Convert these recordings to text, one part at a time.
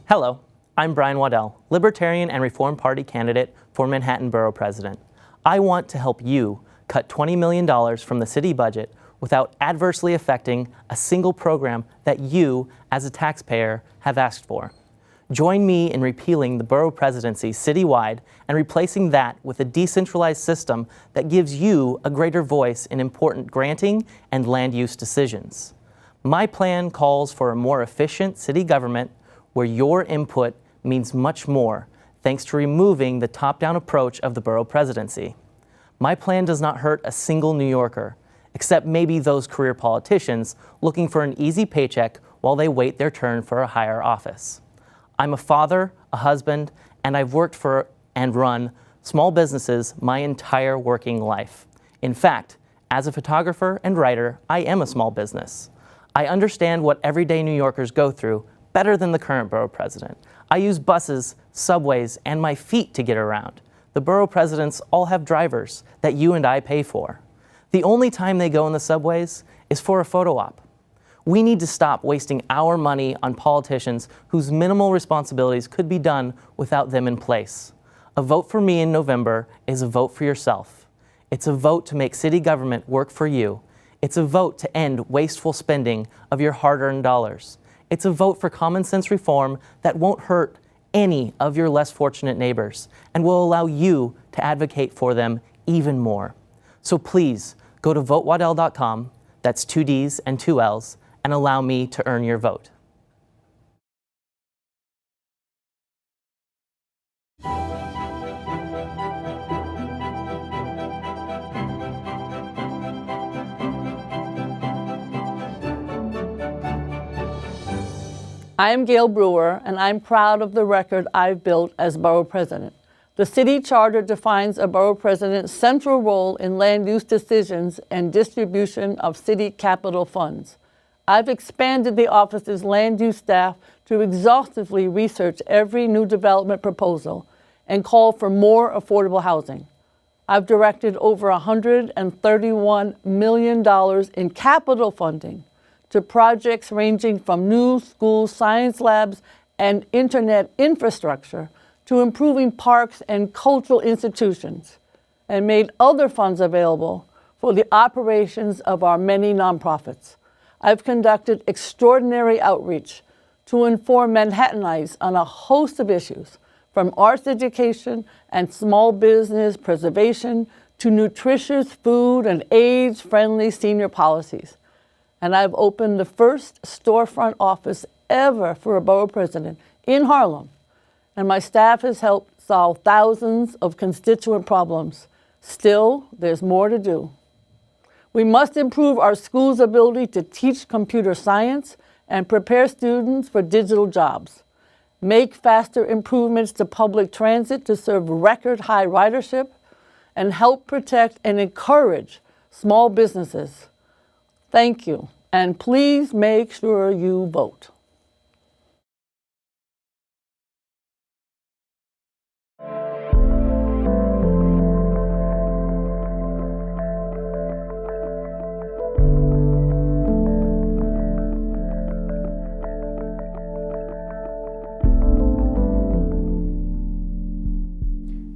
Hello, I'm Brian Waddell, Libertarian and Reform Party candidate for Manhattan Borough President. I want to help you cut $20 million from the city budget without adversely affecting a single program that you, as a taxpayer, have asked for. Join me in repealing the borough presidency citywide and replacing that with a decentralized system that gives you a greater voice in important granting and land use decisions. My plan calls for a more efficient city government where your input means much more, thanks to removing the top-down approach of the borough presidency. My plan does not hurt a single New Yorker, except maybe those career politicians looking for an easy paycheck while they wait their turn for a higher office. I'm a father, a husband, and I've worked for and run small businesses my entire working life. In fact, as a photographer and writer, I am a small business. I understand what everyday New Yorkers go through better than the current borough president. I use buses, subways, and my feet to get around. The borough presidents all have drivers that you and I pay for. The only time they go in the subways is for a photo op. We need to stop wasting our money on politicians whose minimal responsibilities could be done without them in place. A vote for me in November is a vote for yourself. It's a vote to make city government work for you. It's a vote to end wasteful spending of your hard-earned dollars. It's a vote for common sense reform that won't hurt any of your less fortunate neighbors and will allow you to advocate for them even more. So please go to votewaddell.com, that's 2 Ds and 2 Ls, and allow me to earn your vote. I am Gale Brewer, and I'm proud of the record I've built as borough president. The city charter defines a borough president's central role in land use decisions and distribution of city capital funds. I've expanded the office's land use staff to exhaustively research every new development proposal and call for more affordable housing. I've directed over $131 million in capital funding to projects ranging from new school science labs and internet infrastructure to improving parks and cultural institutions, and made other funds available for the operations of our many nonprofits. I've conducted extraordinary outreach to inform Manhattanites on a host of issues, from arts education and small business preservation to nutritious food and age-friendly senior policies. And I've opened the first storefront office ever for a borough president in Harlem. And my staff has helped solve thousands of constituent problems. Still, there's more to do. We must improve our schools' ability to teach computer science and prepare students for digital jobs. Make faster improvements to public transit to serve record-high ridership, and help protect and encourage small businesses. Thank you, and please make sure you vote.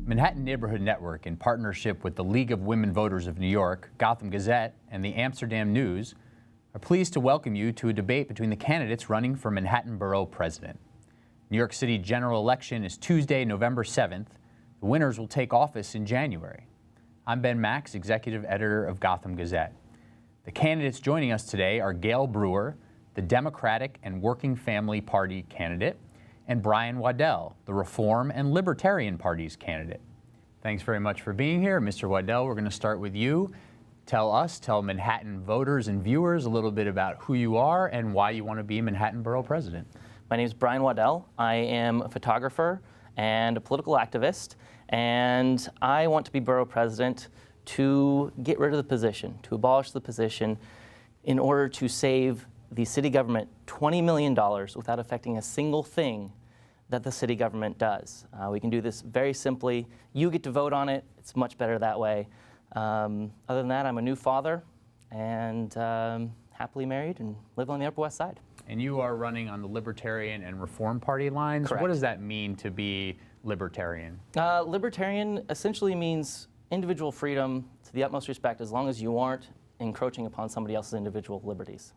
Manhattan Neighborhood Network, in partnership with the League of Women Voters of New York, Gotham Gazette, and the Amsterdam News, are pleased to welcome you to a debate between the candidates running for Manhattan Borough President. New York City general election is Tuesday, November 7th. The winners will take office in January. I'm Ben Max, executive editor of Gotham Gazette. The candidates joining us today are Gale Brewer, the Democratic and Working Family Party candidate, and Brian Waddell, the Reform and Libertarian Party's candidate. Thanks very much for being here. Mr. Waddell, we're going to start with you. Tell Manhattan voters and viewers a little bit about who you are and why you want to be Manhattan Borough President. My name is Brian Waddell. I am a photographer and a political activist, and I want to be borough president to get rid of the position, to abolish the position in order to save the city government $20 million without affecting a single thing that the city government does. We can do this very simply. You get to vote on it. It's much better that way. Other than that, I'm a new father and happily married and live on the Upper West Side. And you are running on the Libertarian and Reform Party lines. Correct. What does that mean to be libertarian? Libertarian essentially means individual freedom to the utmost respect as long as you aren't encroaching upon somebody else's individual liberties.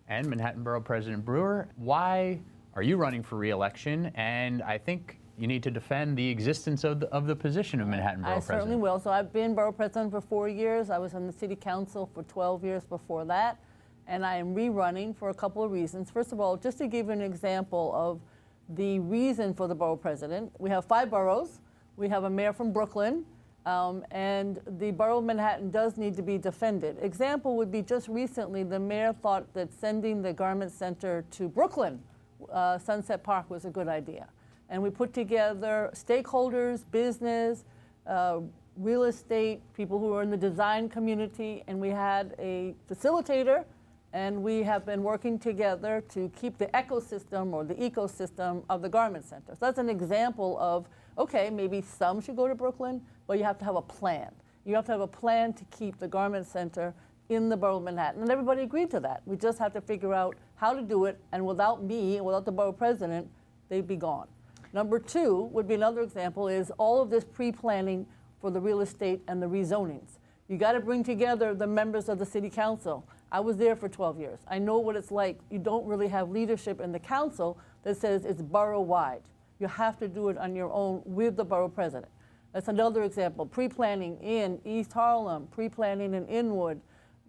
And Manhattan Borough President Brewer, why are you running for re-election? And I think you need to defend the existence of the position of Manhattan Borough President. I certainly will. So I've been Borough President for 4 years. I was on the City Council for 12 years before that. And I am rerunning for a couple of reasons. First of all, just to give an example of the reason for the Borough President, we have 5 boroughs. We have a mayor from Brooklyn. And the Borough of Manhattan does need to be defended. Example would be just recently, the mayor thought that sending the Garment Center to Brooklyn, Sunset Park, was a good idea. And we put together stakeholders, business, real estate, people who are in the design community, and we had a facilitator, and we have been working together to keep the ecosystem of the Garment Center. So that's an example of, okay, maybe some should go to Brooklyn, but you have to have a plan. You have to have a plan to keep the Garment Center in the Borough of Manhattan, and everybody agreed to that. We just have to figure out how to do it, and without me, without the Borough President, they'd be gone. Number 2 would be another example is all of this pre-planning for the real estate and the rezonings. You got to bring together the members of the City Council. I was there for 12 years. I know what it's like. You don't really have leadership in the council that says it's borough-wide. You have to do it on your own with the Borough President. That's another example. Pre-planning in East Harlem, pre-planning in Inwood,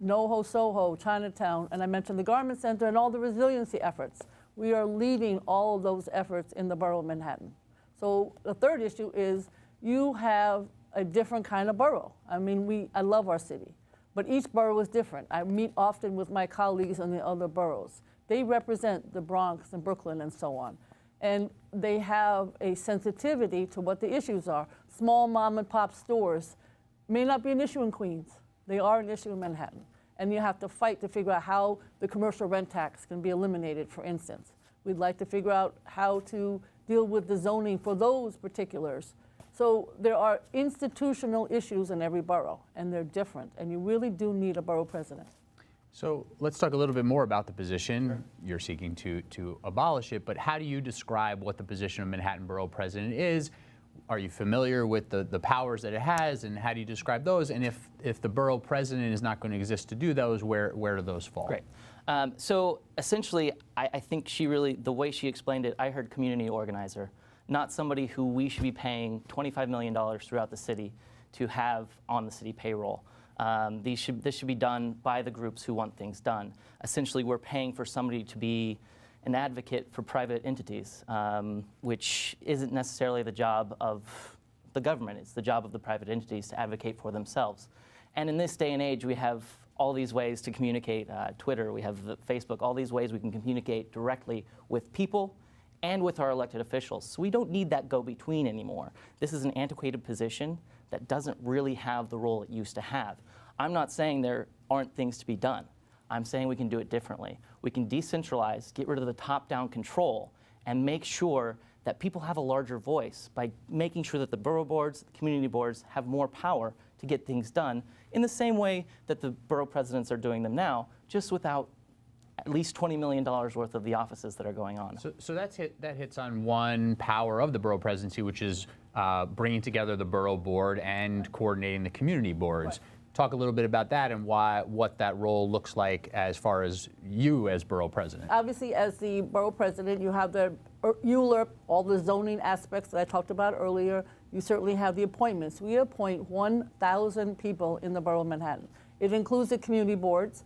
NoHo, Soho, Chinatown, and I mentioned the Garment Center and all the resiliency efforts. We are leading all of those efforts in the Borough of Manhattan. So the third issue is you have a different kind of borough. I mean, I love our city, but each borough is different. I meet often with my colleagues in the other boroughs. They represent the Bronx and Brooklyn and so on. And they have a sensitivity to what the issues are. Small mom and pop stores may not be an issue in Queens. They are an issue in Manhattan. And you have to fight to figure out how the commercial rent tax can be eliminated, for instance. We'd like to figure out how to deal with the zoning for those particulars. So there are institutional issues in every borough, and they're different. And you really do need a borough president. So let's talk a little bit more about the position. Sure. You're seeking to abolish it, but how do you describe what the position of Manhattan Borough President is? Are you familiar with the powers that it has, and how do you describe those? And if the Borough President is not going to exist to do those, where do those fall? Great. So essentially, I think the way she explained it, I heard community organizer, not somebody who we should be paying $25 million throughout the city to have on the city payroll. This should be done by the groups who want things done. Essentially, we're paying for somebody to be an advocate for private entities, which isn't necessarily the job of the government. It's the job of the private entities to advocate for themselves. And in this day and age, we have all these ways to communicate, Twitter, we have Facebook, all these ways we can communicate directly with people and with our elected officials. So we don't need that go-between anymore. This is an antiquated position that doesn't really have the role it used to have. I'm not saying there aren't things to be done. I'm saying we can do it differently. We can decentralize, get rid of the top-down control, and make sure that people have a larger voice by making sure that the borough boards, the community boards have more power to get things done in the same way that the borough presidents are doing them now, just without at least $20 million worth of the offices that are going on. So that hits on one power of the borough presidency, which is bringing together the borough board and coordinating the community boards. Right. Talk a little bit about that and what that role looks like as far as you as borough president. Obviously, as the borough president, you have the ULURP, all the zoning aspects that I talked about earlier. You certainly have the appointments. We appoint 1,000 people in the borough of Manhattan. It includes the community boards.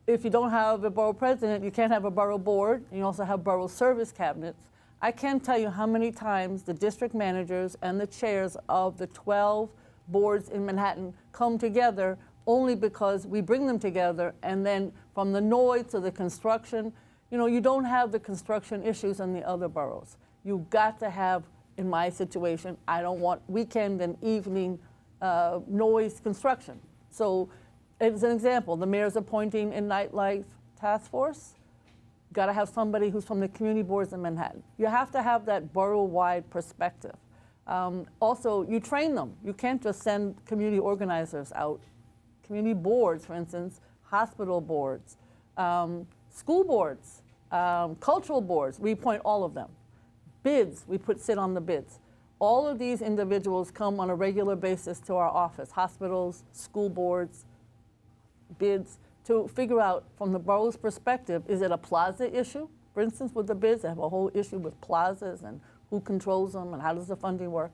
If you don't have a borough president, you can't have a borough board, and you also have borough service cabinets. I can't tell you how many times the district managers and the chairs of the 12 boards in Manhattan come together only because we bring them together, and then from the noise to the construction, you don't have the construction issues in the other boroughs. You've got to have, in my situation, I don't want weekend and evening noise construction. So as an example, the mayor's appointing a nightlife task force. Got to have somebody who's from the community boards in Manhattan. You have to have that borough-wide perspective. Also, you train them. You can't just send community organizers out. Community boards, for instance, hospital boards, school boards. Cultural boards, we appoint all of them. Bids, we sit on the bids. All of these individuals come on a regular basis to our office, hospitals, school boards, bids, to figure out from the borough's perspective, is it a plaza issue? For instance, with the bids, they have a whole issue with plazas and who controls them and how does the funding work.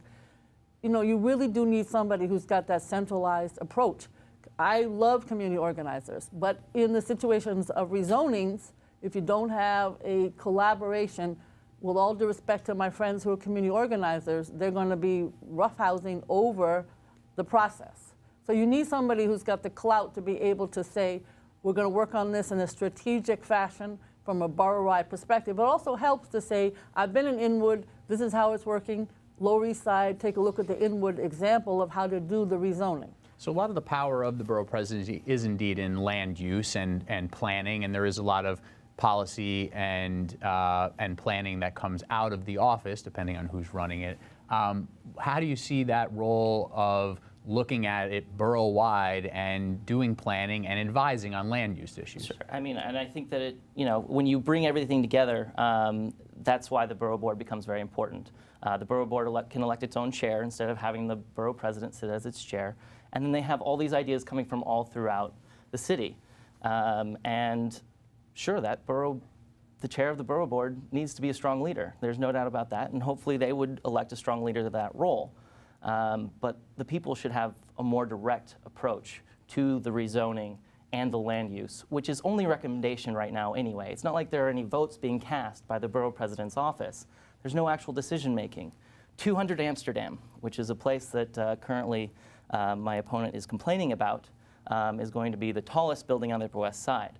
You know, you really do need somebody who's got that centralized approach. I love community organizers, but in the situations of rezonings, if you don't have a collaboration, with all due respect to my friends who are community organizers, they're going to be roughhousing over the process. So you need somebody who's got the clout to be able to say, we're going to work on this in a strategic fashion from a borough-wide perspective. It also helps to say, I've been in Inwood, this is how it's working. Lower East Side, take a look at the Inwood example of how to do the rezoning. So a lot of the power of the borough presidency is indeed in land use and planning, and there is a lot of policy and planning that comes out of the office, depending on who's running it. How do you see that role of looking at it borough-wide and doing planning and advising on land use issues? Sure. I mean, and I think that when you bring everything together, that's why the borough board becomes very important. The borough board can elect its own chair instead of having the borough president sit as its chair. And then they have all these ideas coming from all throughout the city. And sure, the chair of the borough board needs to be a strong leader. There's no doubt about that. And hopefully they would elect a strong leader to that role. But the people should have a more direct approach to the rezoning and the land use, which is only recommendation right now anyway. It's not like there are any votes being cast by the borough president's office. There's no actual decision making. 200 Amsterdam, which is a place that currently my opponent is complaining about, is going to be the tallest building on the Upper West Side.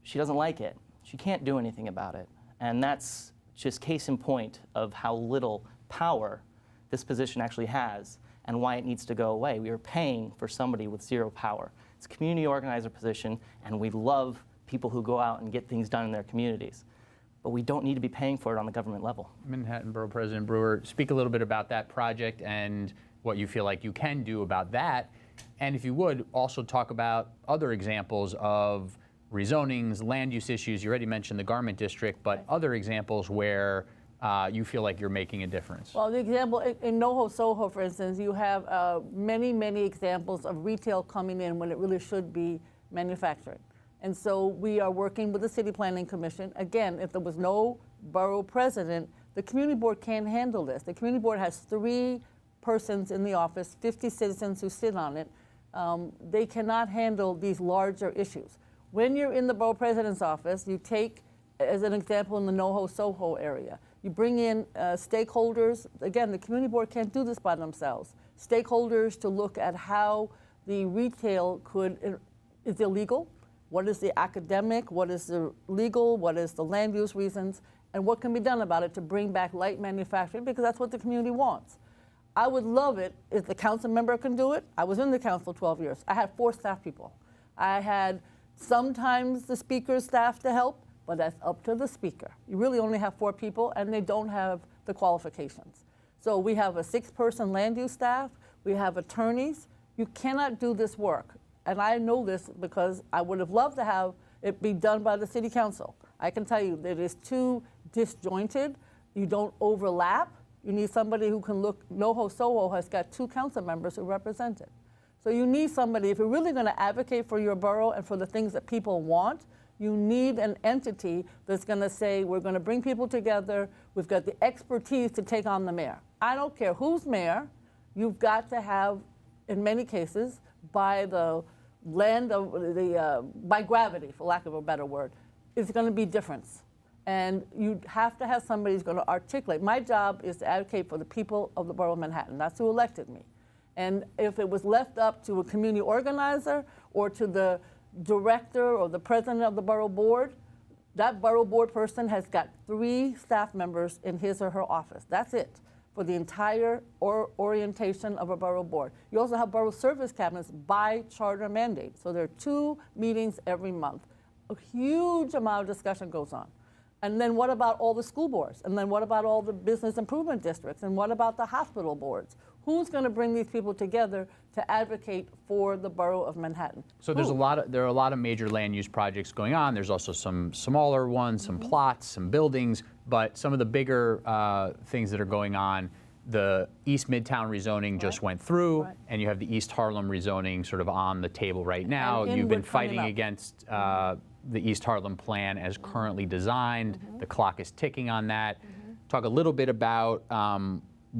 She doesn't like it. She can't do anything about it. And that's just case in point of how little power this position actually has and why it needs to go away. We are paying for somebody with zero power. It's a community organizer position, and we love people who go out and get things done in their communities. But we don't need to be paying for it on the government level. Manhattan Borough President Brewer, speak a little bit about that project and what you feel like you can do about that. And if you would, also talk about other examples of rezonings, land use issues. You already mentioned the garment district, but other examples where you feel like you're making a difference. Well, the example in NoHo Soho, for instance, you have many, many examples of retail coming in when it really should be manufacturing. And so we are working with the City Planning Commission. Again, if there was no borough president, the community board can't handle this. The community board has 3 persons in the office, 50 citizens who sit on it. They cannot handle these larger issues. When you're in the borough president's office, you take, as an example, in the NoHo Soho area, you bring in stakeholders. Again, the community board can't do this by themselves. Stakeholders to look at how the retail is illegal, what is the academic, what is the legal, what is the land use reasons, and what can be done about it to bring back light manufacturing, because that's what the community wants. I would love it if the council member can do it. I was in the council 12 years. I had 4 staff people. I had sometimes the speaker's staff to help, but that's up to the speaker. You really only have 4 people, and they don't have the qualifications. So we have a 6-person land use staff. We have attorneys. You cannot do this work. And I know this because I would have loved to have it be done by the city council. I can tell you that it is too disjointed. You don't overlap. You need somebody who can look. NoHo Soho has got 2 council members who represent it. So you need somebody, if you're really going to advocate for your borough and for the things that people want, you need an entity that's going to say, we're going to bring people together. We've got the expertise to take on the mayor. I don't care who's mayor. You've got to have, in many cases, by the land of by gravity, for lack of a better word, it's going to be difference. And you have to have somebody who's going to articulate. My job is to advocate for the people of the borough of Manhattan. That's who elected me. And if it was left up to a community organizer or to the director or the president of the borough board, that borough board person has got 3 staff members in his or her office. That's it for the entire orientation of a borough board. You also have borough service cabinets by charter mandate. So there are 2 meetings every month. A huge amount of discussion goes on. And then what about all the school boards? And then what about all the business improvement districts? And what about the hospital boards? Who's going to bring these people together to advocate for the borough of Manhattan? So there are a lot of major land use projects going on. There's also some smaller ones, some plots, some buildings, but some of the bigger things that are going on, the East Midtown rezoning just went through, and you have the East Harlem rezoning sort of on the table right now. You've been fighting against the East Harlem plan as currently designed. The clock is ticking on that. Talk a little bit about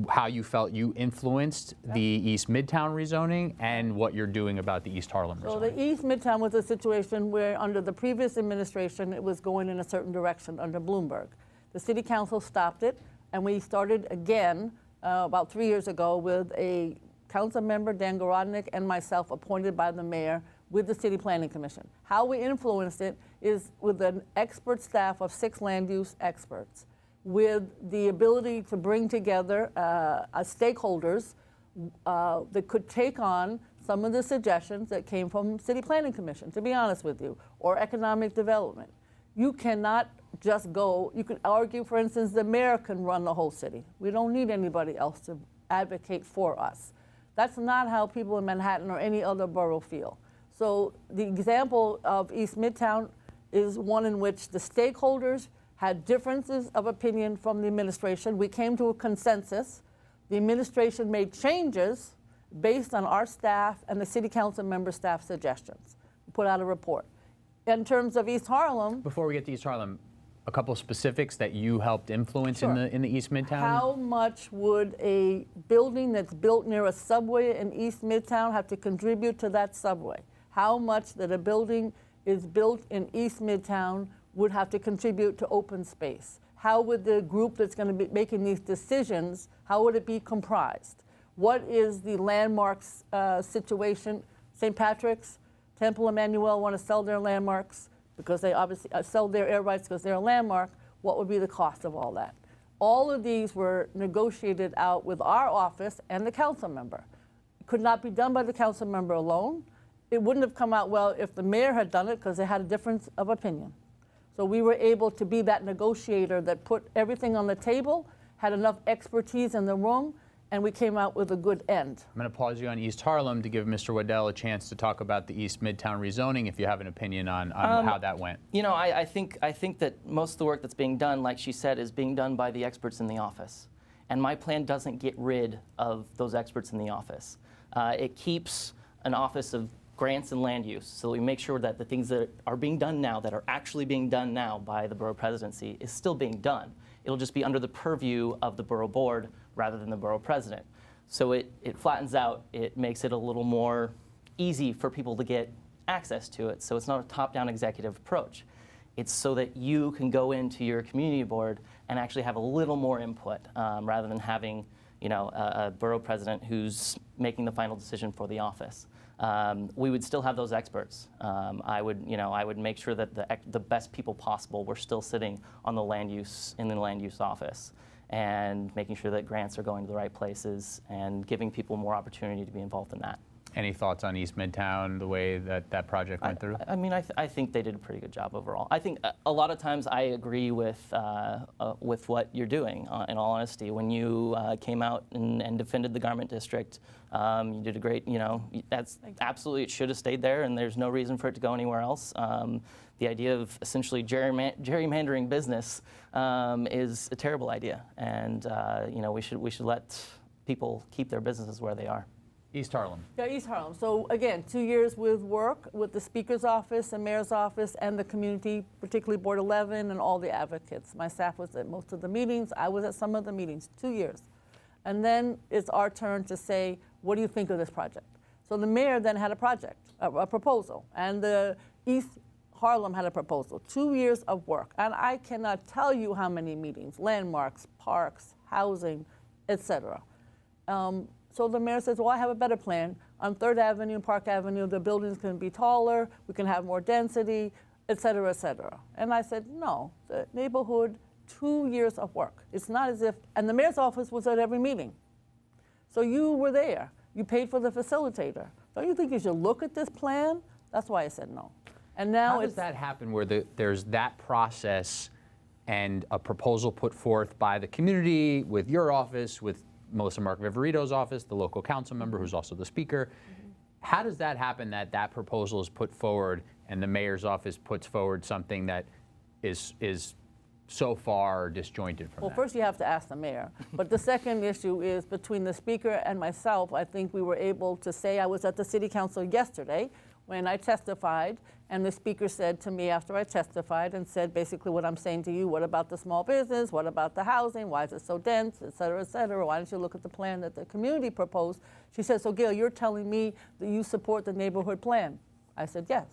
how you felt you influenced the East Midtown rezoning and what you're doing about the East Harlem rezoning. So the East Midtown was a situation where under the previous administration it was going in a certain direction under Bloomberg. The city council stopped it, and we started again about 3 years ago with a council member, Dan Garodnick, and myself appointed by the mayor with the City Planning Commission. How we influenced it is with an expert staff of 6 land use experts, with the ability to bring together stakeholders that could take on some of the suggestions that came from City Planning Commission, to be honest with you, or economic development. You cannot just go, you could argue, for instance, the mayor can run the whole city. We don't need anybody else to advocate for us. That's not how people in Manhattan or any other borough feel. So the example of East Midtown is one in which the stakeholders had differences of opinion from the administration. We came to a consensus. The administration made changes based on our staff and the city council member staff suggestions. We put out a report. In terms of East Harlem. Before we get to East Harlem, a couple of specifics that you helped influence in the East Midtown? How much would a building that's built near a subway in East Midtown have to contribute to that subway? How much that a building is built in East Midtown would have to contribute to open space? How would the group that's going to be making these decisions, how would it be comprised? What is the landmarks situation? St. Patrick's, Temple Emmanuel want to sell their landmarks because they obviously sell their air rights because they're a landmark. What would be the cost of all that? All of these were negotiated out with our office and the council member. It could not be done by the council member alone. It wouldn't have come out well if the mayor had done it because they had a difference of opinion. So we were able to be that negotiator that put everything on the table, had enough expertise in the room, and we came out with a good end. I'm going to pause you on East Harlem to give Mr. Waddell a chance to talk about the East Midtown rezoning, if you have an opinion on how that went. You know, I think that most of the work that's being done, like she said, is being done by the experts in the office. And my plan doesn't get rid of those experts in the office. It keeps an office of grants and land use, so we make sure that the things that are being done now, that are actually being done now by the borough presidency, is still being done. It'll just be under the purview of the borough board rather than the borough president. So it flattens out, it makes it a little more easy for people to get access to it. So it's not a top-down executive approach. It's so that you can go into your community board and actually have a little more input rather than having, you know, a borough president who's making the final decision for the office. We would still have those experts. I would make sure that the best people possible were still sitting on the land use office, and making sure that grants are going to the right places and giving people more opportunity to be involved in that. Any thoughts on East Midtown, the way that project went through? I mean, I think they did a pretty good job overall. I think a lot of times I agree with what you're doing, in all honesty. When you came out and defended the garment district, you did a great, you know, that's absolutely, it should have stayed there, and there's no reason for it to go anywhere else. The idea of essentially gerrymandering business is a terrible idea, and you know, we should let people keep their businesses where they are. East Harlem. Yeah, East Harlem. So again, 2 years with work with the Speaker's office and Mayor's office and the community, particularly Board 11 and all the advocates. My staff was at most of the meetings. I was at some of the meetings, 2 years. And then it's our turn to say, what do you think of this project? So the mayor then had a proposal, and the East Harlem had a proposal. 2 years of work. And I cannot tell you how many meetings, landmarks, parks, housing, etc. So the mayor says, well, I have a better plan. On 3rd Avenue and Park Avenue, the buildings can be taller, we can have more density, et cetera, et cetera. And I said, no, the neighborhood, 2 years of work. It's not as if, and the mayor's office was at every meeting. So you were there. You paid for the facilitator. Don't you think you should look at this plan? That's why I said no. And now how does that happen where there's that process and a proposal put forth by the community with your office, with Melissa Mark Viverito's office, the local council member who's also the speaker. How does that happen that that proposal is put forward and the mayor's office puts forward something that is so far disjointed from Well, that? first you have to ask the mayor. But the second issue is between the speaker and myself, I think we were able to say, I was at the city council yesterday when I testified, and the speaker said to me after I testified and said basically what I'm saying to you, what about the small business? What about the housing? Why is it so dense, et cetera, et cetera? Why don't you look at the plan that the community proposed? She said, so Gale, you're telling me that you support the neighborhood plan? I said, yes.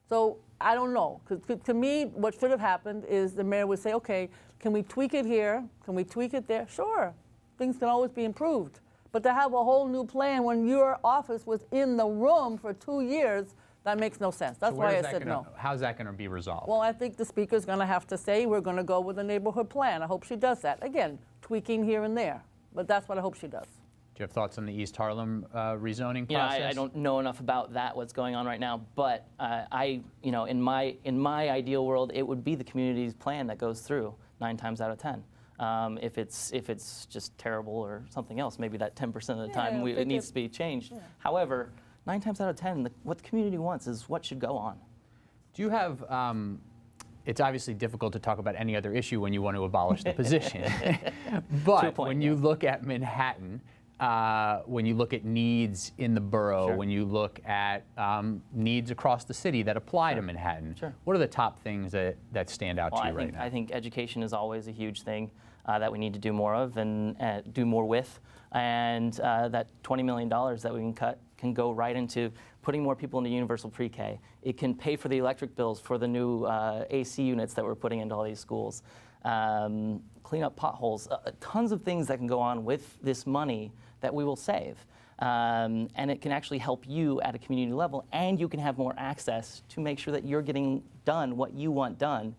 So I don't know, because to me, what should have happened is the mayor would say, okay, can we tweak it here? Can we tweak it there? Sure, things can always be improved. But to have a whole new plan when your office was in the room for 2 years, that makes no sense. That's why I said no. How's that going to be resolved? Well, I think the speaker's going to have to say, we're going to go with a neighborhood plan. I hope she does that. Again, tweaking here and there, but that's what I hope she does. Do you have thoughts on the East Harlem rezoning process? You know, I don't know enough about that, what's going on right now, but in my ideal world, it would be the community's plan that goes through 9 times out of 10. If it's just terrible or something else, maybe that 10% of the time it needs to be changed. Yeah. However, 9 times out of 10, what the community wants is what should go on. Do you have? It's obviously difficult to talk about any other issue when you want to abolish the position, but when you look at Manhattan. When you look at needs in the borough, Sure. when you look at needs across the city that apply Sure. to Manhattan, Sure. what are the top things that stand out to you right now? I think education is always a huge thing that we need to do more of and do more with. And that $20 million that we can cut can go right into putting more people into universal pre-K. It can pay for the electric bills for the new AC units that we're putting into all these schools. Clean up potholes, tons of things that can go on with this money that we will save. And it can actually help you at a community level, and you can have more access to make sure that you're getting done what you want done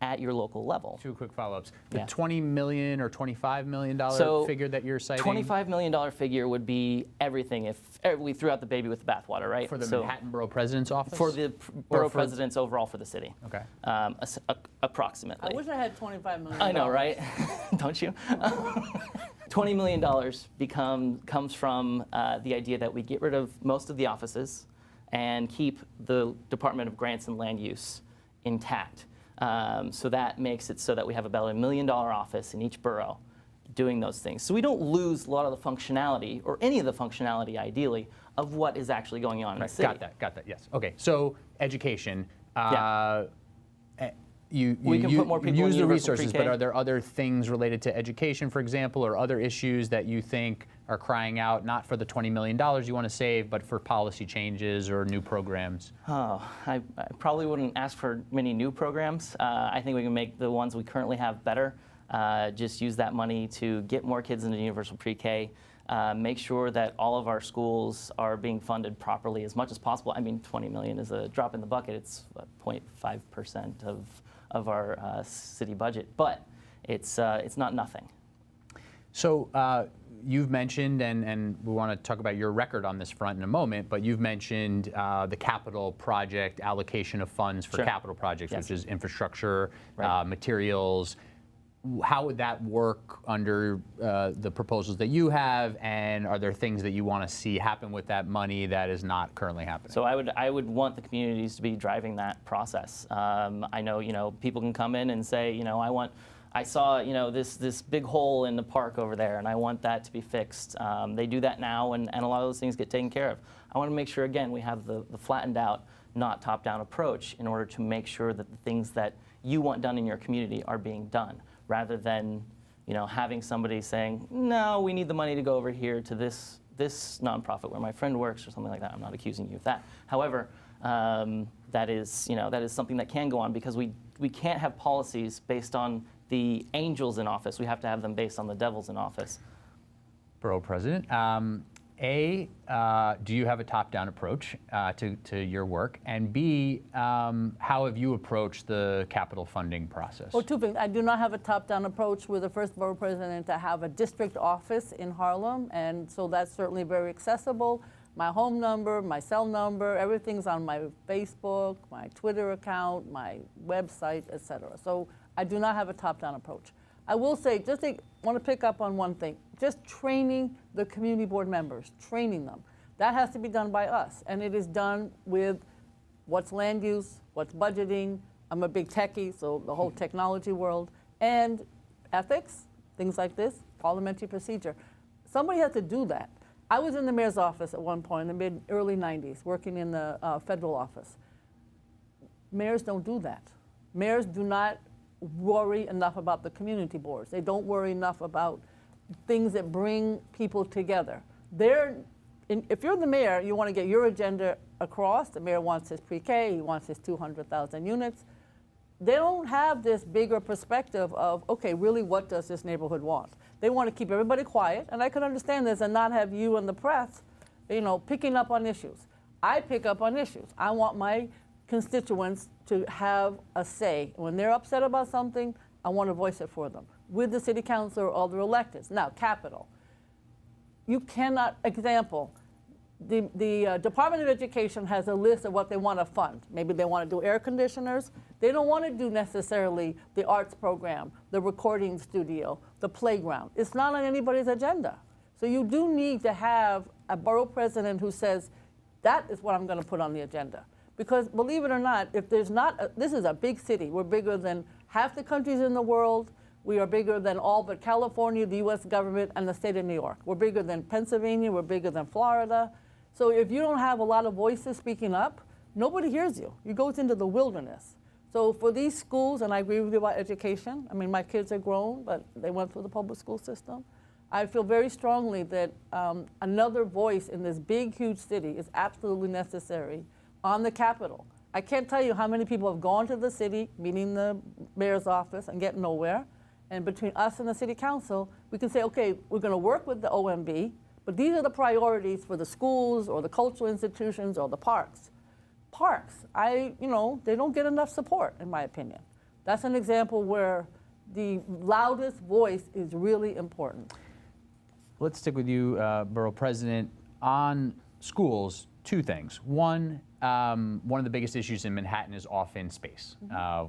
at your local level. 2 quick follow-ups. The Yeah. $20 million or $25 million figure that you're citing? $25 million figure would be everything if we threw out the baby with the bathwater, right? For the Manhattan Borough President's Office? For the Borough Presidents overall for the city. Okay. Approximately. I wish I had $25 million. I know, right? Don't you? $20 million comes from the idea that we get rid of most of the offices and keep the Department of Grants and Land Use intact. So that makes it so that we have about $1 million office in each borough doing those things. So we don't lose a lot of the functionality, or any of the functionality ideally, of what is actually going on in the city. Got that, yes. Okay, so education. We can put more people use in the universal resources, pre-K. but are there other things related to education, for example, or other issues that you think are crying out, not for the $20 million you want to save, but for policy changes or new programs? Oh, I probably wouldn't ask for many new programs. I think we can make the ones we currently have better. Just use that money to get more kids into universal pre-K. Make sure that all of our schools are being funded properly as much as possible. I mean, $20 million is a drop in the bucket. It's 0.5% of our city budget, but it's not nothing. So you've mentioned, and we want to talk about your record on this front in a moment, but you've mentioned the capital project allocation of funds for Sure. capital projects, Yes. which is infrastructure, Right. Materials. How would that work under the proposals that you have, and are there things that you want to see happen with that money that is not currently happening? So I would want the communities to be driving that process. I know, people can come in and say, I saw, this big hole in the park over there, and I want that to be fixed. They do that now, and a lot of those things get taken care of. I want to make sure, again, we have the flattened out, not top-down approach in order to make sure that the things that you want done in your community are being done, rather than, having somebody saying, no, we need the money to go over here to this nonprofit where my friend works or something like that. I'm not accusing you of that. However, that is something that can go on, because we can't have policies based on the angels in office. We have to have them based on the devils in office. Borough President, do you have a top-down approach to your work? And B, how have you approached the capital funding process? Well, 2 things. I do not have a top-down approach. We're the first borough president to have a district office in Harlem, and so that's certainly very accessible. My home number, my cell number, everything's on my Facebook, my Twitter account, my website, etc. So I do not have a top-down approach. I will say, want to pick up on one thing, just training the community board members, training them. That has to be done by us, and it is done with what's land use, what's budgeting. I'm a big techie, so the whole technology world, and ethics, things like this, parliamentary procedure. Somebody has to do that. I was in the mayor's office at one point in the early 90s, working in the federal office. Mayors don't do that. Mayors do not worry enough about the community boards. They don't worry enough about things that bring people together. If you're the mayor, you want to get your agenda across. The mayor wants his pre-K, he wants his 200,000 units. They don't have this bigger perspective of, okay, really what does this neighborhood want? They want to keep everybody quiet, and I can understand this and not have you and the press, picking up on issues. I pick up on issues. I want my constituents to have a say. When they're upset about something, I want to voice it for them with the city council or other electeds. Now, capital. You cannot, example, the Department of Education has a list of what they want to fund. Maybe they want to do air conditioners. They don't want to do necessarily the arts program, the recording studio, the playground. It's not on anybody's agenda. So you do need to have a borough president who says, that is what I'm going to put on the agenda. Because believe it or not, if there's not, this is a big city. We're bigger than half the countries in the world. We are bigger than all but California, the US government, and the state of New York. We're bigger than Pennsylvania, we're bigger than Florida. So if you don't have a lot of voices speaking up, nobody hears you. You go into the wilderness. So for these schools, and I agree with you about education, I mean, my kids are grown, but they went through the public school system. I feel very strongly that another voice in this big, huge city is absolutely necessary on the Capitol. I can't tell you how many people have gone to the city, meeting the mayor's office, and get nowhere. And between us and the city council, we can say, okay, we're going to work with the OMB, but these are the priorities for the schools or the cultural institutions or the parks. Parks, they don't get enough support, in my opinion. That's an example where the loudest voice is really important. Let's stick with you, Borough President. On schools, two things. One of the biggest issues in Manhattan is often space,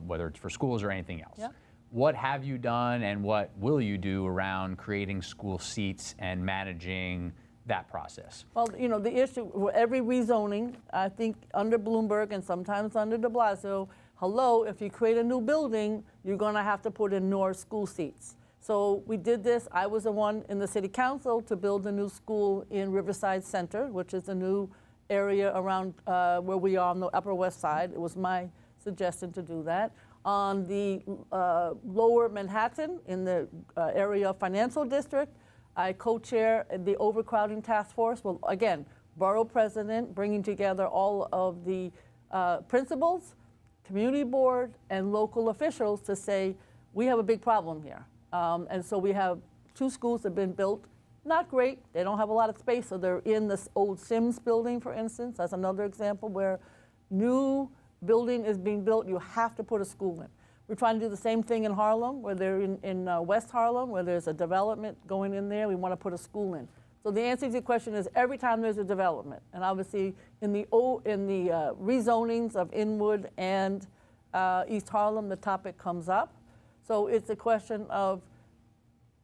whether it's for schools or anything else. Yep. What have you done and what will you do around creating school seats and managing that process? Well, the issue with every rezoning, I think under Bloomberg and sometimes under de Blasio, if you create a new building, you're going to have to put in more school seats. So we did this. I was the one in the city council to build a new school in Riverside Center, which is a new area around where we are on the Upper West Side. It was my suggestion to do that. On the lower Manhattan, in the area of Financial District, I co-chair the overcrowding task force. Well, again, borough president, bringing together all of the principals, community board, and local officials to say, we have a big problem here. And so we have 2 schools that have been built. Not great, they don't have a lot of space, so they're in this old Sims building, for instance. That's another example where new building is being built, you have to put a school in. We're trying to do the same thing in Harlem, where they're in West Harlem, where there's a development going in there, we want to put a school in. So the answer to your question is every time there's a development, and obviously in the rezonings of Inwood and East Harlem, the topic comes up. So it's a question of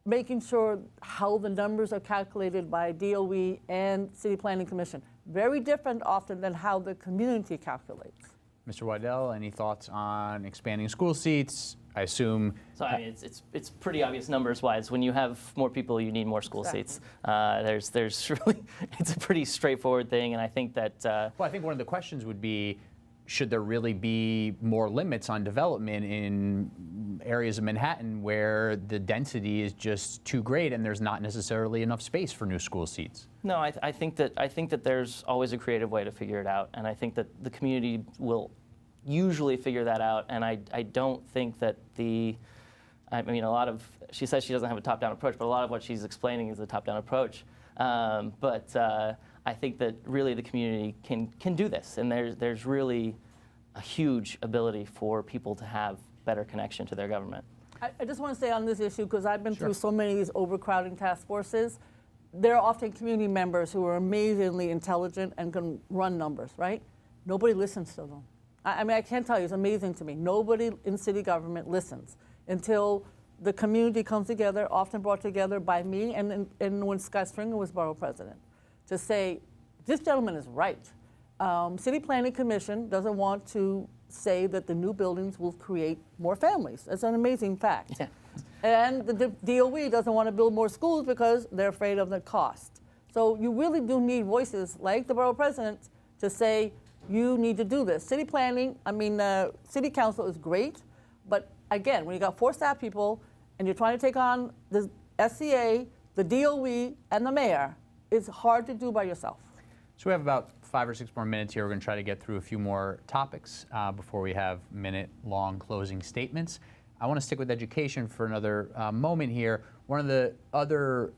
making sure how the numbers are calculated by DOE and City Planning Commission. Very different often than how the community calculates. Mr. Waddell, any thoughts on expanding school seats? I assume. So I mean, it's pretty obvious numbers-wise. When you have more people, you need more school seats. There's really, it's a pretty straightforward thing, and I think that. Well, I think one of the questions would be, should there really be more limits on development in areas of Manhattan where the density is just too great and there's not necessarily enough space for new school seats? No, I think that there's always a creative way to figure it out, and I think that the community will usually figure that out. And I don't think that she says she doesn't have a top-down approach, but a lot of what she's explaining is a top-down approach. I think that really the community can do this, and there's really a huge ability for people to have better connection to their government. I just want to say on this issue, because I've been through so many of these overcrowding task forces, there are often community members who are amazingly intelligent and can run numbers, right? Nobody listens to them. I mean, I can't tell you, it's amazing to me. Nobody in city government listens until the community comes together, often brought together by me and when Scott Stringer was borough president, to say, this gentleman is right. City Planning Commission doesn't want to say that the new buildings will create more families. That's an amazing fact. Yeah. And the DOE doesn't want to build more schools because they're afraid of the cost. So you really do need voices like the borough president to say, you need to do this. City planning, city council is great, but again, when you got 4 staff people and you're trying to take on the SCA, the DOE, and the mayor, it's hard to do by yourself. So we have about 5 or 6 more minutes here. We're going to try to get through a few more topics before we have minute-long closing statements. I want to stick with education for another moment here. One of the other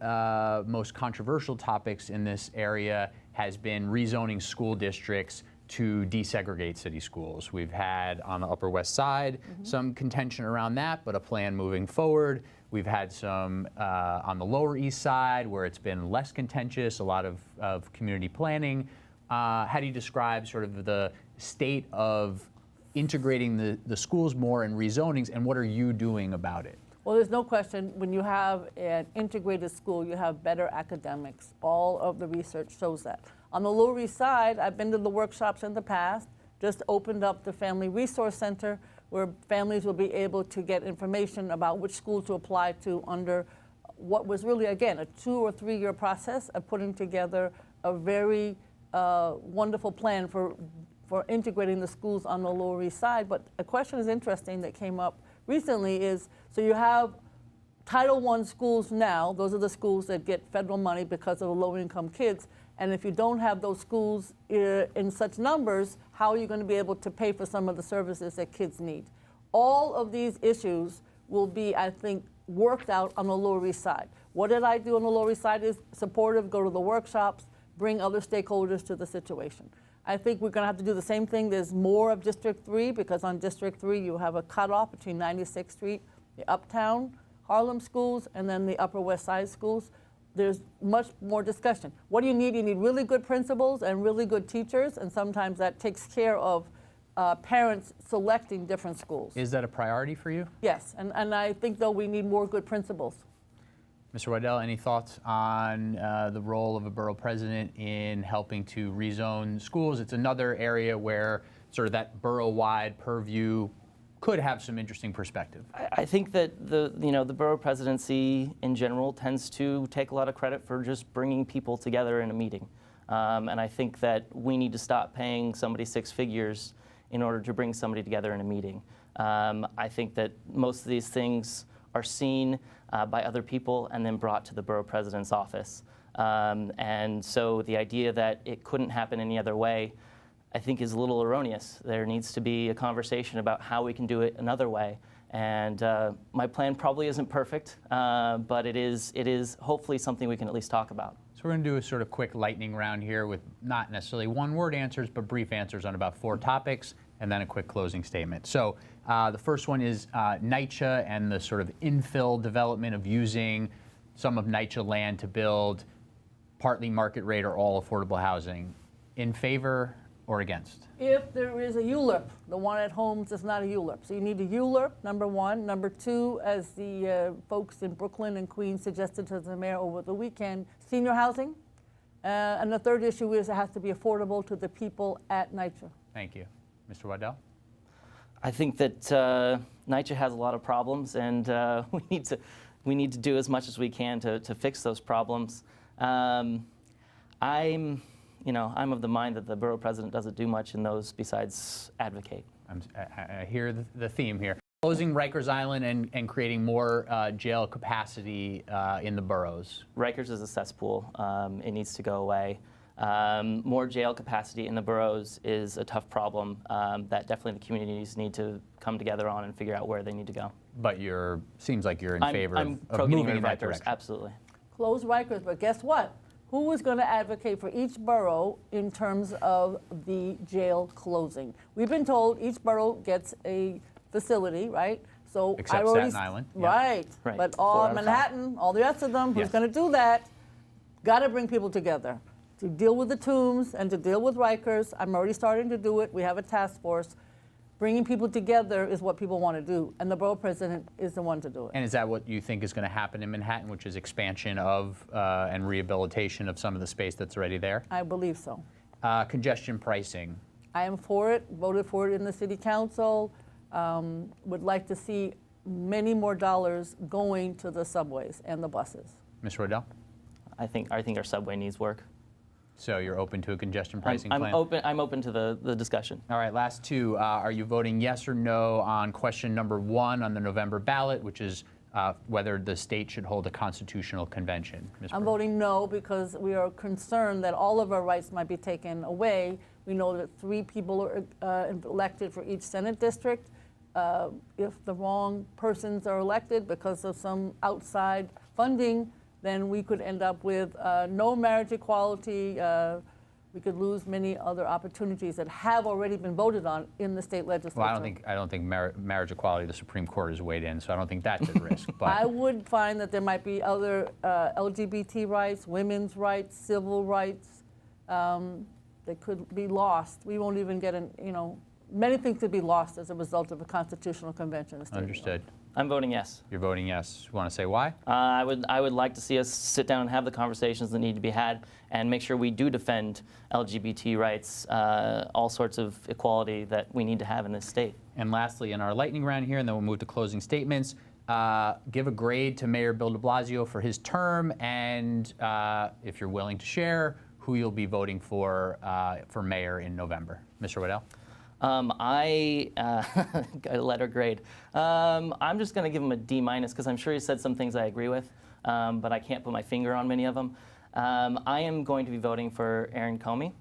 most controversial topics in this area has been rezoning school districts to desegregate city schools. We've had on the Upper West Side some contention around that, but a plan moving forward. We've had some on the Lower East Side where it's been less contentious, a lot of community planning. How do you describe sort of the state of integrating the schools more and rezonings, and what are you doing about it? Well, there's no question, when you have an integrated school, you have better academics. All of the research shows that. On the Lower East Side, I've been to the workshops in the past, just opened up the Family Resource Center where families will be able to get information about which school to apply to under what was really, again, a 2 or 3 year process of putting together a very wonderful plan for integrating the schools on the Lower East Side. But a question is interesting that came up recently is, so you have Title I schools now, those are the schools that get federal money because of the low-income kids, and if you don't have those schools in such numbers, how are you going to be able to pay for some of the services that kids need? All of these issues will be, I think, worked out on the Lower East Side. What did I do on the Lower East Side is supportive, go to the workshops, bring other stakeholders to the situation. I think we're going to have to do the same thing. There's more of District 3 because on District 3 you have a cutoff between 96th Street, the Uptown, Harlem schools, and then the Upper West Side schools. There's much more discussion. What do you need? You need really good principals and really good teachers, and sometimes that takes care of parents selecting different schools. Is that a priority for you? Yes, and I think, though, we need more good principals. Mr. Waddell, any thoughts on the role of a borough president in helping to rezone schools? It's another area where sort of that borough-wide purview could have some interesting perspective. I think that the borough presidency in general tends to take a lot of credit for just bringing people together in a meeting. And I think that we need to stop paying somebody 6 figures in order to bring somebody together in a meeting. I think that most of these things are seen by other people and then brought to the borough president's office. And so the idea that it couldn't happen any other way, I think, is a little erroneous. There needs to be a conversation about how we can do it another way. And my plan probably isn't perfect, but it is hopefully something we can at least talk about. So we're going to do a sort of quick lightning round here with not necessarily one-word answers, but brief answers on about 4 topics, and then a quick closing statement. So the first one is NYCHA and the sort of infill development of using some of NYCHA land to build partly market rate or all affordable housing. In favor or against? If there is a ULURP, the one at Homes is not a ULURP. So you need a ULURP, number 1. Number 2, as the folks in Brooklyn and Queens suggested to the mayor over the weekend, senior housing. And the third issue is it has to be affordable to the people at NYCHA. Thank you. Mr. Waddell? I think that NYCHA has a lot of problems, and we need to do as much as we can to fix those problems. I'm of the mind that the borough president doesn't do much in those besides advocate. I hear the theme here. Closing Rikers Island and creating more jail capacity in the boroughs. Rikers is a cesspool. It needs to go away. More jail capacity in the boroughs is a tough problem that definitely the communities need to come together on and figure out where they need to go. But seems like you're in favor of moving in that direction. Absolutely. Close Rikers, but guess what? Who is going to advocate for each borough in terms of the jail closing? We've been told each borough gets a facility, right? So Except Staten Island. Right. Right. But all Manhattan, all the rest of them, who's going to do that? Got to bring people together to deal with the tombs and to deal with Rikers. I'm already starting to do it. We have a task force. Bringing people together is what people want to do, and the borough president is the one to do it. And is that what you think is going to happen in Manhattan, which is expansion of and rehabilitation of some of the space that's already there? I believe so. Congestion pricing. I am for it, voted for it in the city council, would like to see many more dollars going to the subways and the buses. Mr. Waddell? I think our subway needs work. So you're open to a congestion pricing I'm plan? I'm open to the discussion. All right, last two. Are you voting yes or no on question number 1 on the November ballot, which is whether the state should hold a constitutional convention? Ms. I'm Brewer? voting no because we are concerned that all of our rights might be taken away. We know that 3 people are elected for each Senate district. If the wrong persons are elected because of some outside funding, then we could end up with no marriage equality. We could lose many other opportunities that have already been voted on in the state legislature. Well, I don't think marriage equality, the Supreme Court has weighed in, so I don't think that's at risk. But I would find that there might be other LGBT rights, women's rights, civil rights that could be lost. We won't even get many things could be lost as a result of a constitutional convention. In the state of New York. understood. I'm voting yes. You're voting yes. You want to say why? I would like to see us sit down and have the conversations that need to be had and make sure we do defend LGBT rights, all sorts of equality that we need to have in this state. And lastly, in our lightning round here, and then we'll move to closing statements, give a grade to Mayor Bill de Blasio for his term, and if you're willing to share, who you'll be voting for mayor in November. Mr. Waddell? I got a letter grade. I'm just going to give him a D- because I'm sure he said some things I agree with, but I can't put my finger on many of them. I am going to be voting for Aaron Comey.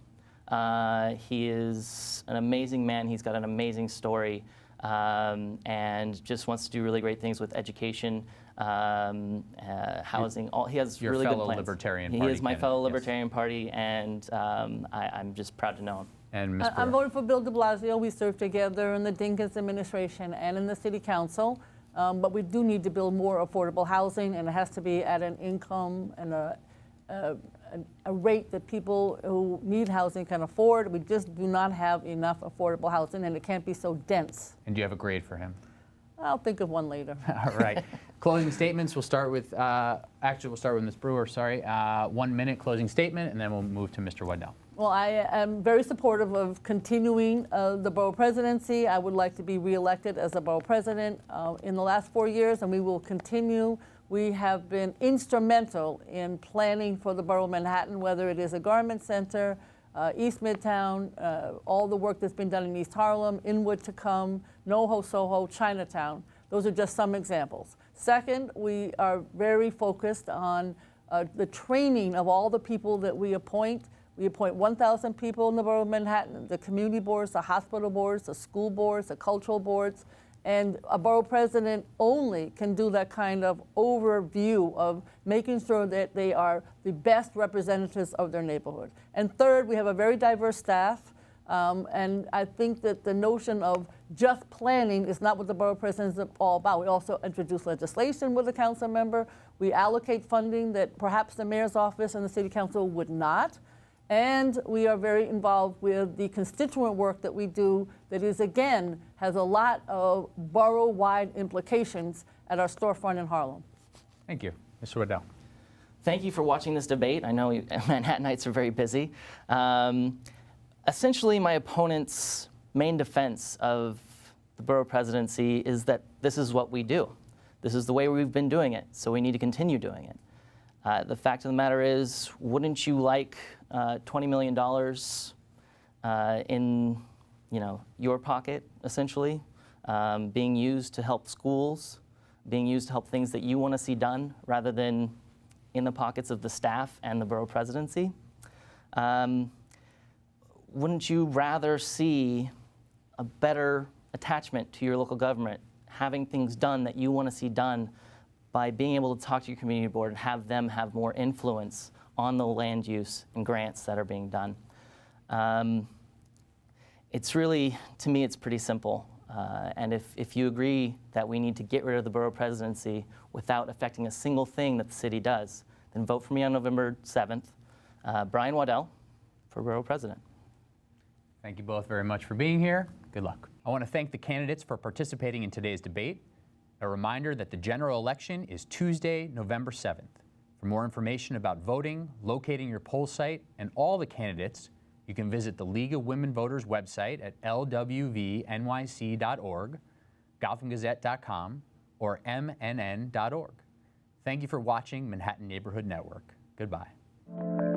He is an amazing man. He's got an amazing story, and just wants to do really great things with education, housing. He has Your really good fellow plans. Libertarian He Party is my candidate, fellow yes. Libertarian Party, and I'm just proud to know him. And Ms. Brewer? I'm voting for Bill de Blasio. We served together in the Dinkins administration and in the city council, but we do need to build more affordable housing, and it has to be at an income and a rate that people who need housing can afford. We just do not have enough affordable housing, and it can't be so dense. And do you have a grade for him? I'll think of one later. All right. Closing statements. We'll start with, we'll start with Ms. Brewer, sorry. 1 minute closing statement, and then we'll move to Mr. Waddell. Well, I am very supportive of continuing the borough presidency. I would like to be reelected as a borough president in the last 4 years, and we will continue. We have been instrumental in planning for the borough of Manhattan, whether it is a garment center, East Midtown, all the work that's been done in East Harlem, Inwood to come, NoHo, Soho, Chinatown. Those are just some examples. Second, we are very focused on the training of all the people that we appoint. We appoint 1,000 people in the borough of Manhattan, the community boards, the hospital boards, the school boards, the cultural boards, and a borough president only can do that kind of overview of making sure that they are the best representatives of their neighborhood. And third, we have a very diverse staff, and I think that the notion of just planning is not what the borough president is all about. We also introduce legislation with a council member. We allocate funding that perhaps the mayor's office and the city council would not. And we are very involved with the constituent work that we do that is, again, has a lot of borough-wide implications at our storefront in Harlem. Thank you. Mr. Waddell. Thank you for watching this debate. I know Manhattanites are very busy. Essentially, my opponent's main defense of the borough presidency is that this is what we do. This is the way we've been doing it, so we need to continue doing it. The fact of the matter is, wouldn't you like $20 million in your pocket, essentially, being used to help schools, being used to help things that you want to see done, rather than in the pockets of the staff and the borough presidency? Wouldn't you rather see a better attachment to your local government, having things done that you want to see done by being able to talk to your community board and have them have more influence on the land use and grants that are being done? It's really, to me, it's pretty simple. And if you agree that we need to get rid of the borough presidency without affecting a single thing that the city does, then vote for me on November 7th. Brian Waddell for borough president. Thank you both very much for being here. Good luck. I want to thank the candidates for participating in today's debate. A reminder that the general election is Tuesday, November 7th. For more information about voting, locating your poll site, and all the candidates, you can visit the League of Women Voters website at lwvnyc.org, gothamgazette.com, or mnn.org. Thank you for watching Manhattan Neighborhood Network. Goodbye.